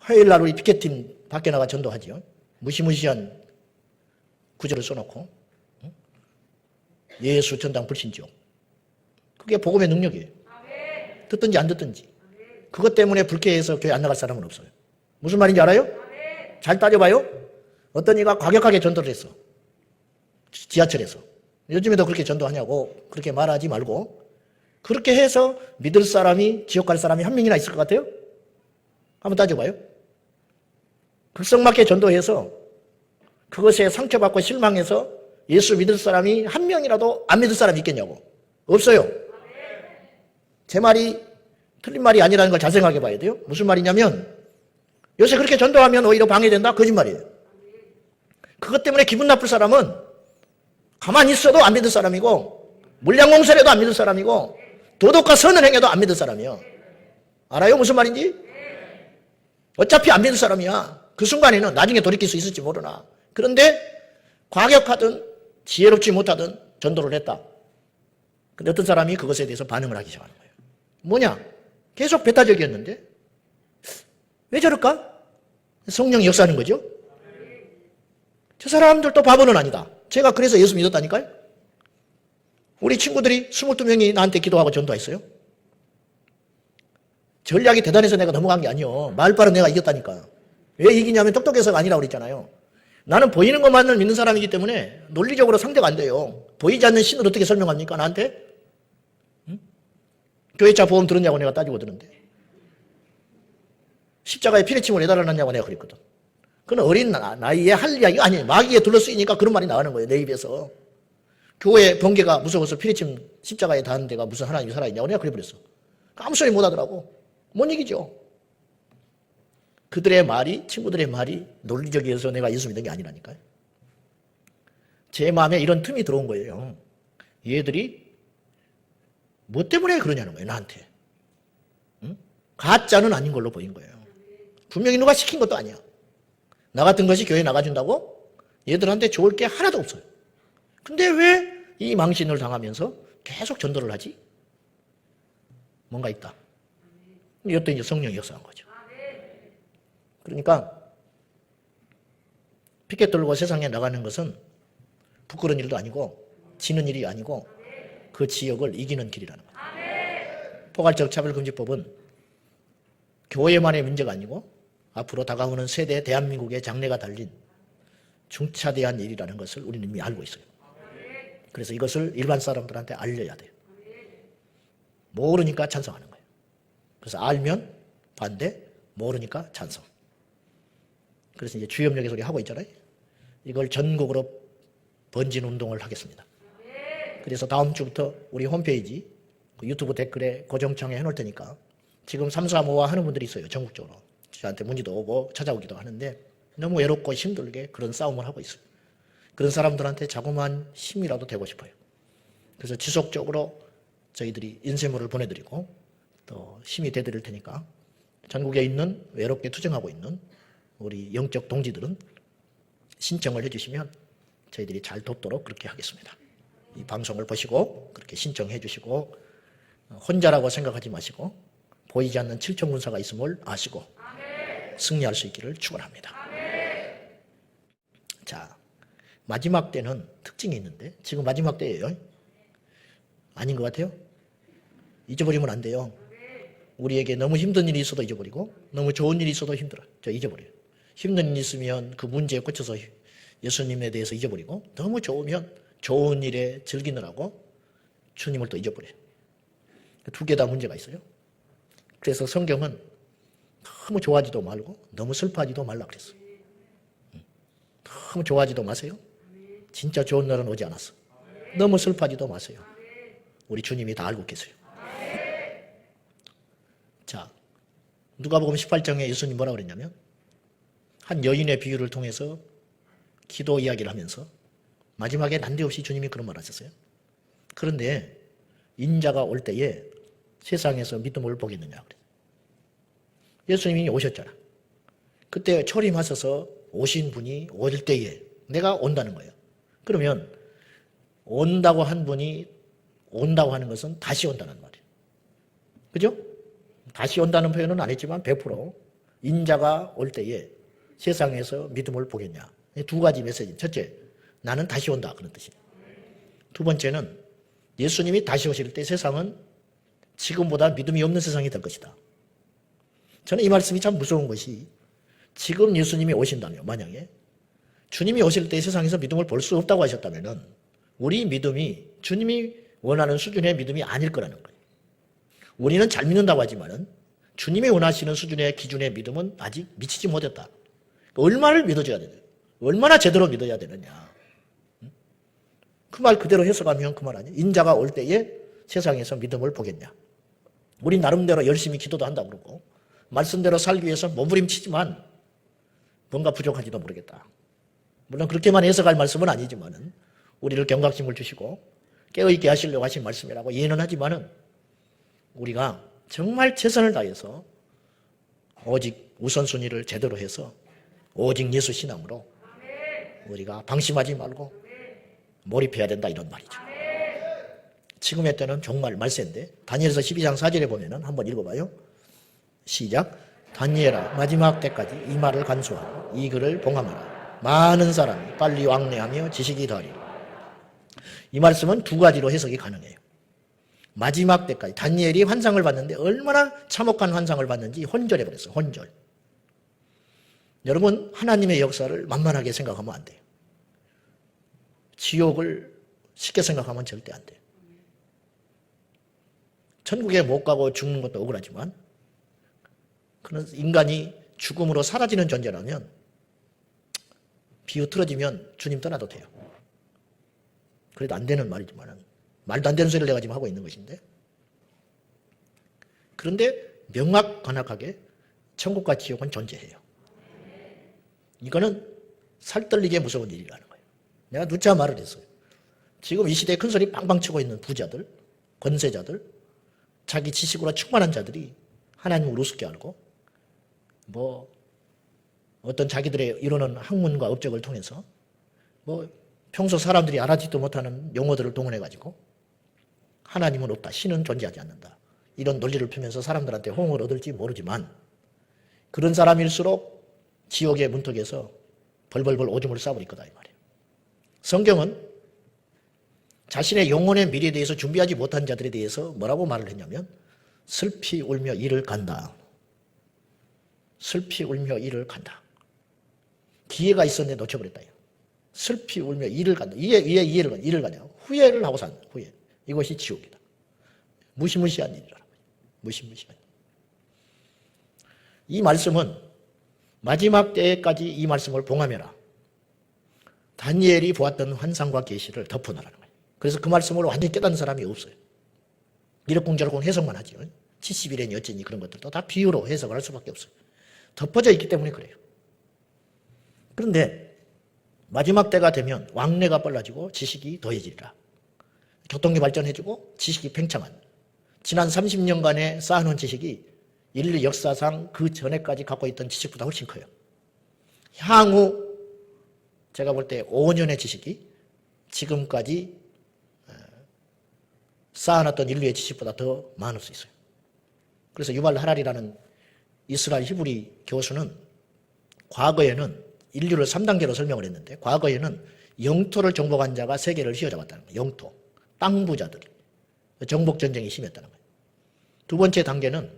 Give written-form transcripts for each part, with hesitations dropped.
화요일 날 우리 피켓팀 밖에 나가 전도하죠. 무시무시한 구절을 써놓고 예수 전당 불신지옥. 그게 복음의 능력이에요. 듣든지 안 듣든지. 그것 때문에 불쾌해서 교회 안 나갈 사람은 없어요. 무슨 말인지 알아요? 잘 따져봐요. 어떤 이가 과격하게 전도를 했어. 지하철에서. 요즘에도 그렇게 전도하냐고 그렇게 말하지 말고 그렇게 해서 믿을 사람이 지옥 갈 사람이 한 명이나 있을 것 같아요? 한번 따져봐요. 극성맞게 전도해서 그것에 상처받고 실망해서 예수 믿을 사람이 한 명이라도 안 믿을 사람이 있겠냐고. 없어요. 제 말이 틀린 말이 아니라는 걸 잘 생각해 봐야 돼요. 무슨 말이냐면 요새 그렇게 전도하면 오히려 방해된다? 거짓말이에요. 그것 때문에 기분 나쁠 사람은 가만히 있어도 안 믿을 사람이고 물량공사를 해도 안 믿을 사람이고 도덕과 선을 행해도 안 믿을 사람이에요. 알아요? 무슨 말인지? 어차피 안 믿을 사람이야. 그 순간에는 나중에 돌이킬 수 있을지 모르나. 그런데 과격하든 지혜롭지 못하든 전도를 했다. 근데 어떤 사람이 그것에 대해서 반응을 하기 시작하는 거예요. 뭐냐? 계속 배타적이었는데 왜 저럴까? 성령이 역사하는 거죠. 저 사람들도 바보는 아니다. 제가 그래서 예수 믿었다니까요. 우리 친구들이 22명이 나한테 기도하고 전도했어요. 전략이 대단해서 내가 넘어간 게 아니요. 말빨은 내가 이겼다니까. 왜 이기냐면 똑똑해서가 아니라고 그랬잖아요. 나는 보이는 것만을 믿는 사람이기 때문에 논리적으로 상대가 안 돼요. 보이지 않는 신을 어떻게 설명합니까? 나한테? 응? 교회차 보험 들었냐고 내가 따지고 들었는데. 십자가에 피레침을 왜 달아놨냐고 내가 그랬거든. 그건 어린 나이에 할 이야기가 아니에요. 마귀에 둘러쓰이니까 그런 말이 나가는 거예요. 내 입에서. 교회 번개가 무서워서 피레침 십자가에 닿은 데가 무슨 하나님이 살아있냐고 내가 그래버렸어. 아무 소리 못 하더라고. 못 이기죠. 그들의 말이, 친구들의 말이 논리적이어서 내가 예수 믿은 게 아니라니까요. 제 마음에 이런 틈이 들어온 거예요. 얘들이 뭐 때문에 그러냐는 거예요, 나한테. 응? 가짜는 아닌 걸로 보인 거예요. 분명히 누가 시킨 것도 아니야. 나 같은 것이 교회에 나가준다고 얘들한테 좋을 게 하나도 없어요. 근데 왜 이 망신을 당하면서 계속 전도를 하지? 뭔가 있다. 이것도 이제 성령이 역사한 거죠. 그러니까 피켓 들고 세상에 나가는 것은 부끄러운 일도 아니고 지는 일이 아니고 그 지역을 이기는 길이라는 거예요. 포괄적 차별금지법은 교회만의 문제가 아니고 앞으로 다가오는 세대 대한민국의 장래가 달린 중차대한 일이라는 것을 우리는 이미 알고 있어요. 그래서 이것을 일반 사람들한테 알려야 돼요. 모르니까 찬성하는 거예요. 그래서 알면 반대, 모르니까 찬성. 그래서 이제 주협력에서 우리 하고 있잖아요. 이걸 전국으로 번진 운동을 하겠습니다. 그래서 다음 주부터 우리 홈페이지 유튜브 댓글에 고정창에 해놓을 테니까 지금 3, 4, 5화 하는 분들이 있어요. 전국적으로. 저한테 문의도 오고 찾아오기도 하는데 너무 외롭고 힘들게 그런 싸움을 하고 있어요. 그런 사람들한테 자그마한 힘이라도 되고 싶어요. 그래서 지속적으로 저희들이 인쇄물을 보내드리고 또 힘이 되드릴 테니까 전국에 있는 외롭게 투쟁하고 있는 우리 영적 동지들은 신청을 해주시면 저희들이 잘 돕도록 그렇게 하겠습니다. 이 방송을 보시고 그렇게 신청해 주시고 혼자라고 생각하지 마시고 보이지 않는 칠천군사가 있음을 아시고 승리할 수 있기를 축원합니다. 자, 마지막 때는 특징이 있는데 지금 마지막 때예요. 아닌 것 같아요? 잊어버리면 안 돼요. 우리에게 너무 힘든 일이 있어도 잊어버리고 너무 좋은 일이 있어도 힘들어요. 저 잊어버려요. 힘든 일이 있으면 그 문제에 꽂혀서 예수님에 대해서 잊어버리고 너무 좋으면 좋은 일에 즐기느라고 주님을 또 잊어버려요. 두 개 다 문제가 있어요. 그래서 성경은 너무 좋아하지도 말고 너무 슬퍼하지도 말라 그랬어요. 너무 좋아하지도 마세요. 진짜 좋은 날은 오지 않았어. 너무 슬퍼하지도 마세요. 우리 주님이 다 알고 계세요. 자, 누가복음 18장에 예수님 뭐라고 그랬냐면 한 여인의 비유를 통해서 기도 이야기를 하면서 마지막에 난데없이 주님이 그런 말 하셨어요. 그런데 인자가 올 때에 세상에서 믿음을 보겠느냐 그래요. 예수님이 오셨잖아. 그때 초림하셔서 오신 분이 올 때에 내가 온다는 거예요. 그러면 온다고 한 분이 온다고 하는 것은 다시 온다는 말이에요. 그죠? 다시 온다는 표현은 안 했지만 100% 인자가 올 때에 세상에서 믿음을 보겠냐. 두 가지 메시지. 첫째, 나는 다시 온다. 그런 뜻이에요. 두 번째는 예수님이 다시 오실 때 세상은 지금보다 믿음이 없는 세상이 될 것이다. 저는 이 말씀이 참 무서운 것이 지금 예수님이 오신다면 만약에 주님이 오실 때 세상에서 믿음을 볼 수 없다고 하셨다면 우리 믿음이 주님이 원하는 수준의 믿음이 아닐 거라는 거예요. 우리는 잘 믿는다고 하지만은 주님이 원하시는 수준의 기준의 믿음은 아직 미치지 못했다. 얼마를 믿어줘야 되냐? 얼마나 제대로 믿어야 되느냐? 그 말 그대로 해석하면 그 말 아니에요? 인자가 올 때에 세상에서 믿음을 보겠냐? 우리 나름대로 열심히 기도도 한다고 그러고 말씀대로 살기 위해서 몸부림치지만 뭔가 부족한지도 모르겠다. 물론 그렇게만 해석할 말씀은 아니지만은 우리를 경각심을 주시고 깨어있게 하시려고 하신 말씀이라고 이해는 하지만은 우리가 정말 최선을 다해서 오직 우선순위를 제대로 해서 오직 예수 신앙으로 우리가 방심하지 말고 몰입해야 된다 이런 말이죠. 지금의 때는 정말 말세인데 다니엘서 12장 4절에 보면은 한번 읽어봐요. 시작. 다니엘아 마지막 때까지 이 말을 간수하고 이 글을 봉함하라. 많은 사람이 빨리 왕래하며 지식이 더하리라. 이 말씀은 두 가지로 해석이 가능해요. 마지막 때까지 다니엘이 환상을 봤는데 얼마나 참혹한 환상을 봤는지 혼절해버렸어요. 혼절. 여러분 하나님의 역사를 만만하게 생각하면 안 돼요. 지옥을 쉽게 생각하면 절대 안 돼요. 천국에 못 가고 죽는 것도 억울하지만 그런 인간이 죽음으로 사라지는 존재라면 비흐트러지면 주님 떠나도 돼요. 그래도 안 되는 말이지만 말도 안 되는 소리를 내가 지금 하고 있는 것인데 그런데 명확하게 천국과 지옥은 존재해요. 이거는 살떨리게 무서운 일이라는 거예요. 내가 누차 말을 했어요. 지금 이 시대에 큰 소리 빵빵 치고 있는 부자들, 권세자들, 자기 지식으로 충만한 자들이 하나님을 우습게 알고 어떤 자기들의 이루는 학문과 업적을 통해서 평소 사람들이 알아듣지도 못하는 용어들을 동원해가지고 하나님은 없다, 신은 존재하지 않는다 이런 논리를 펴면서 사람들한테 호응을 얻을지 모르지만 그런 사람일수록 지옥의 문턱에서 벌벌벌 오줌을 싸버릴 거다 이 말이에요. 성경은 자신의 영혼의 미래에 대해서 준비하지 못한 자들에 대해서 뭐라고 말을 했냐면 슬피 울며 이를 간다. 슬피 울며 이를 간다. 기회가 있었는데 놓쳐버렸다. 슬피 울며 이를 간다. 이를 가냐. 후회를 하고 산다. 후회. 이것이 지옥이다. 무시무시한 일이라는 거예요. 무시무시한 일. 이 말씀은 마지막 때까지 이 말씀을 봉함해라. 다니엘이 보았던 환상과 계시를 덮어놓으라는 거예요. 그래서 그 말씀을 완전히 깨닫는 사람이 없어요. 이러쿵저러쿵 해석만 하지요. 70일에니 어쩌니 그런 것들도 다 비유로 해석을 할 수밖에 없어요. 덮어져 있기 때문에 그래요. 그런데 마지막 때가 되면 왕래가 빨라지고 지식이 더해지리라. 교통이 발전해지고 지식이 팽창한 지난 30년간에 쌓아놓은 지식이 인류 역사상 그 전에까지 갖고 있던 지식보다 훨씬 커요. 향후 제가 볼 때 5년의 지식이 지금까지 쌓아놨던 인류의 지식보다 더 많을 수 있어요. 그래서 유발 하랄이라는 이스라엘 히브리 교수는 과거에는 인류를 3단계로 설명을 했는데 과거에는 영토를 정복한 자가 세계를 휘어잡았다는 거예요. 영토, 땅 부자들, 정복전쟁이 심했다는 거예요. 두 번째 단계는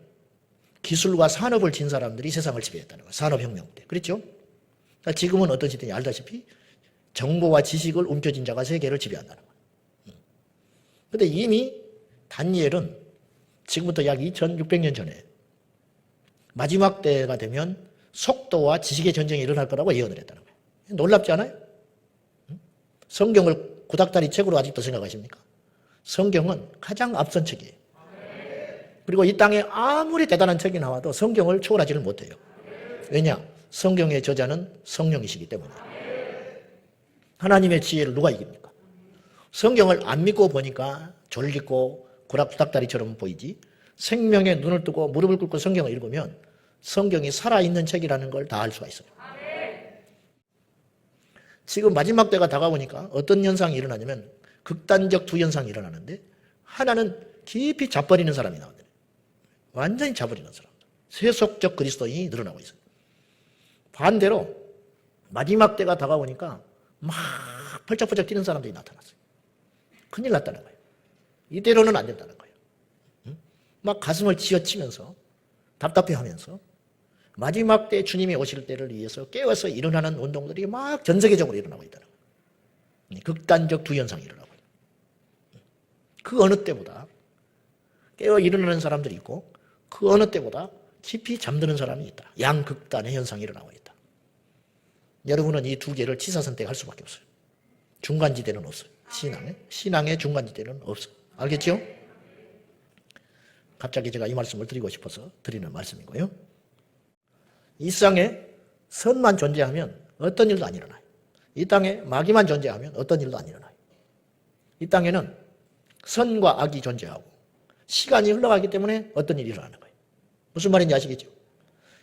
기술과 산업을 진 사람들이 세상을 지배했다는 거예요. 산업혁명 때. 그렇죠? 그러니까 지금은 어떤 시대냐 알다시피 정보와 지식을 움켜쥔 자가 세계를 지배한다는 거예요. 그런데 이미 다니엘은 지금부터 약 2600년 전에 마지막 때가 되면 속도와 지식의 전쟁이 일어날 거라고 예언을 했다는 거예요. 놀랍지 않아요? 성경을 구닥다리 책으로 아직도 생각하십니까? 성경은 가장 앞선 책이에요. 그리고 이 땅에 아무리 대단한 책이 나와도 성경을 초월하지를 못해요. 왜냐? 성경의 저자는 성령이시기 때문에. 하나님의 지혜를 누가 이깁니까? 성경을 안 믿고 보니까 졸리고 구닥다리처럼 보이지 생명의 눈을 뜨고 무릎을 꿇고 성경을 읽으면 성경이 살아있는 책이라는 걸 다 알 수가 있어요. 지금 마지막 때가 다가오니까 어떤 현상이 일어나냐면 극단적 두 현상이 일어나는데 하나는 깊이 자버리는 사람이 나온다. 완전히 자버리는 사람. 세속적 그리스도인이 늘어나고 있어요. 반대로 마지막 때가 다가오니까 막 펄쩍펄쩍 뛰는 사람들이 나타났어요. 큰일 났다는 거예요. 이대로는 안 된다는 거예요. 막 가슴을 쥐어치면서 답답해하면서 마지막 때 주님이 오실 때를 위해서 깨워서 일어나는 운동들이 막 전 세계적으로 일어나고 있다는 거예요. 극단적 두 현상이 일어나고 있어요. 그 어느 때보다 깨어 일어나는 사람들이 있고 그 어느 때보다 깊이 잠드는 사람이 있다. 양극단의 현상이 일어나고 있다. 여러분은 이 두 개를 취사선택할 수밖에 없어요. 중간지대는 없어요. 신앙의 중간지대는 없어요. 알겠죠? 갑자기 제가 이 말씀을 드리고 싶어서 드리는 말씀이고요. 이 세상에 선만 존재하면 어떤 일도 안 일어나요. 이 땅에 마귀만 존재하면 어떤 일도 안 일어나요. 이 땅에는 선과 악이 존재하고 시간이 흘러가기 때문에 어떤 일이 일어나는 거예요. 무슨 말인지 아시겠죠?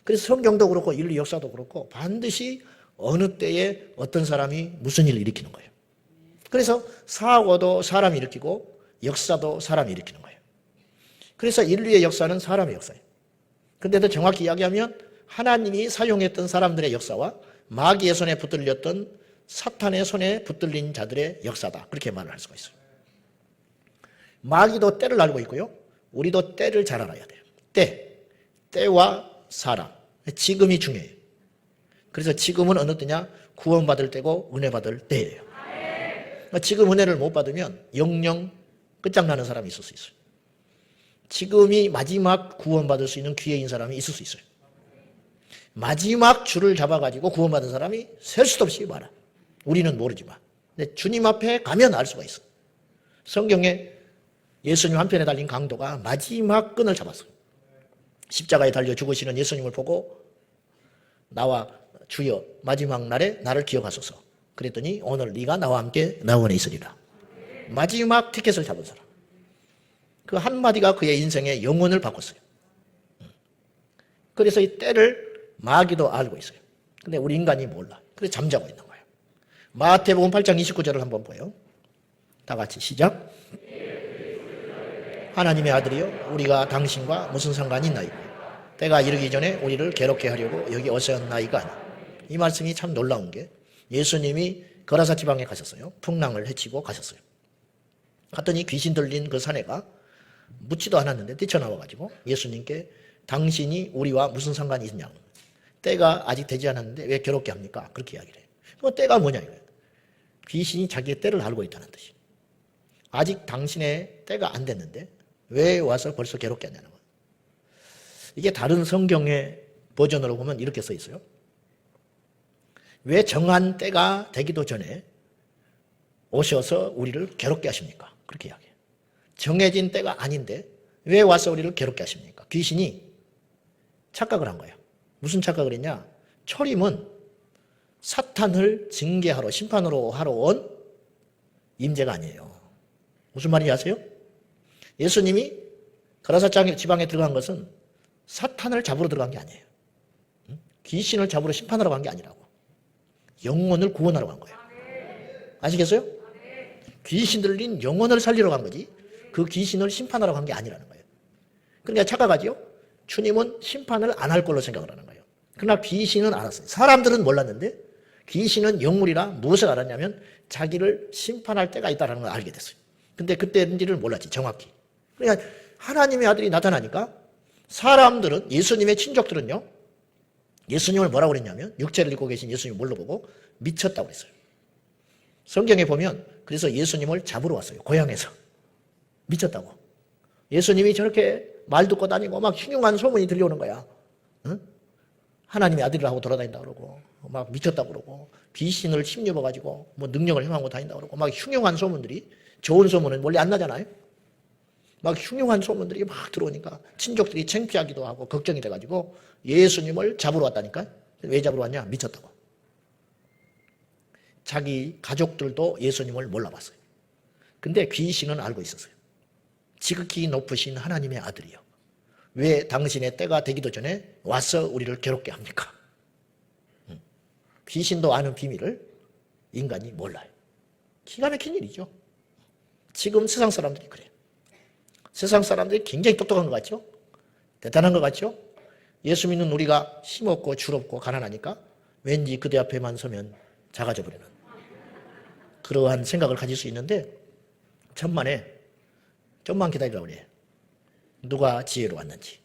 그래서 성경도 그렇고 인류 역사도 그렇고 반드시 어느 때에 어떤 사람이 무슨 일을 일으키는 거예요. 그래서 사고도 사람이 일으키고 역사도 사람이 일으키는 거예요. 그래서 인류의 역사는 사람의 역사예요. 그런데도 정확히 이야기하면 하나님이 사용했던 사람들의 역사와 마귀의 손에 붙들렸던 사탄의 손에 붙들린 자들의 역사다. 그렇게 말을 할 수가 있어요. 마귀도 때를 알고 있고요. 우리도 때를 잘 알아야 돼요. 때와 사람. 지금이 중요해요. 그래서 지금은 어느 때냐? 구원받을 때고 은혜 받을 때예요. 지금 은혜를 못 받으면 영영 끝장나는 사람이 있을 수 있어요. 지금이 마지막 구원받을 수 있는 기회인 사람이 있을 수 있어요. 마지막 줄을 잡아가지고 구원받은 사람이 셀 수도 없이 많아. 우리는 모르지만. 근데 주님 앞에 가면 알 수가 있어. 성경에 예수님 한편에 달린 강도가 마지막 끈을 잡았어요. 십자가에 달려 죽으시는 예수님을 보고 나와 주여 마지막 날에 나를 기억하소서. 그랬더니 오늘 네가 나와 함께 나원에 있으리라. 마지막 티켓을 잡은 사람. 그 한마디가 그의 인생의 영혼을 바꿨어요. 그래서 이 때를 마귀도 알고 있어요. 근데 우리 인간이 몰라. 그래서 잠자고 있는 거예요. 마태복음 8장 29절을 한번 보여요. 다 같이 시작. 하나님의 아들이여 우리가 당신과 무슨 상관이 있나이까. 때가 이르기 전에 우리를 괴롭게 하려고 여기 오셨나이까 하니. 이 말씀이 참 놀라운 게 예수님이 거라사 지방에 가셨어요. 풍랑을 헤치고 가셨어요. 갔더니 귀신 들린 그 사내가 묻지도 않았는데 뛰쳐나와가지고 예수님께 당신이 우리와 무슨 상관이 있냐고. 때가 아직 되지 않았는데 왜 괴롭게 합니까? 그렇게 이야기를 해요. 그 때가 뭐냐 이거예요. 귀신이 자기의 때를 알고 있다는 뜻이에요. 아직 당신의 때가 안 됐는데 왜 와서 벌써 괴롭게 하냐는 거예요. 이게 다른 성경의 버전으로 보면 이렇게 써 있어요. 왜 정한 때가 되기도 전에 오셔서 우리를 괴롭게 하십니까? 그렇게 이야기해요. 정해진 때가 아닌데 왜 와서 우리를 괴롭게 하십니까? 귀신이 착각을 한 거예요. 무슨 착각을 했냐? 초림은 사탄을 징계하러 심판으로 하러 온 임재가 아니에요. 무슨 말인지 아세요? 예수님이 거라사 지방에 들어간 것은 사탄을 잡으러 들어간 게 아니에요. 귀신을 잡으러 심판하러 간 게 아니라고. 영혼을 구원하러 간 거예요. 아시겠어요? 귀신 들린 영혼을 살리러 간 거지 그 귀신을 심판하러 간 게 아니라는 거예요. 그러니까 착각하지요. 주님은 심판을 안 할 걸로 생각을 하는 거예요. 그러나 귀신은 알았어요. 사람들은 몰랐는데 귀신은 영물이라 무엇을 알았냐면 자기를 심판할 때가 있다는 걸 알게 됐어요. 근데 그때인지를 몰랐지 정확히. 그러니까 하나님의 아들이 나타나니까 사람들은 예수님의 친족들은요. 예수님을 뭐라고 그랬냐면 육체를 입고 계신 예수님을 뭘로 보고 미쳤다고 그랬어요. 성경에 보면 그래서 예수님을 잡으러 왔어요. 고향에서. 미쳤다고. 예수님이 저렇게 말 듣고 다니고 막 흉흉한 소문이 들려오는 거야. 응? 하나님의 아들이라고 돌아다닌다고 그러고 막 미쳤다고 그러고 귀신을 힘입어가지고 뭐 능력을 행하고 다닌다고 그러고 막 흉흉한 소문들이 좋은 소문은 원래 안 나잖아요. 막 흉흉한 소문들이 막 들어오니까 친족들이 창피하기도 하고 걱정이 돼가지고 예수님을 잡으러 왔다니까. 왜 잡으러 왔냐? 미쳤다고. 자기 가족들도 예수님을 몰라봤어요. 근데 귀신은 알고 있었어요. 지극히 높으신 하나님의 아들이요. 왜 당신의 때가 되기도 전에 와서 우리를 괴롭게 합니까? 귀신도 아는 비밀을 인간이 몰라요. 기가 막힌 일이죠. 지금 세상 사람들이 그래요. 세상 사람들이 굉장히 똑똑한 것 같죠? 대단한 것 같죠? 예수 믿는 우리가 힘없고 주롭고 가난하니까 왠지 그대 앞에만 서면 작아져 버리는 그러한 생각을 가질 수 있는데 천만에 좀만 기다리라고 그래. 누가 지혜로 왔는지.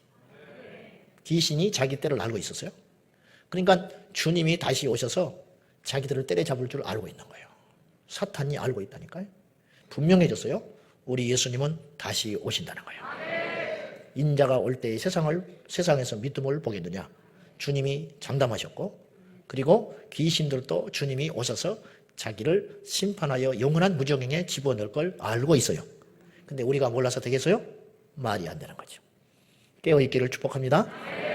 귀신이 자기 때를 알고 있었어요. 그러니까 주님이 다시 오셔서 자기들을 때려잡을 줄 알고 있는 거예요. 사탄이 알고 있다니까요. 분명해졌어요. 우리 예수님은 다시 오신다는 거예요. 인자가 올 때의 세상에서 믿음을 보게 되냐. 주님이 장담하셨고, 그리고 귀신들도 주님이 오셔서 자기를 심판하여 영원한 무정행에 집어넣을 걸 알고 있어요. 근데 우리가 몰라서 되겠어요? 말이 안 되는 거죠. 깨어있기를 축복합니다.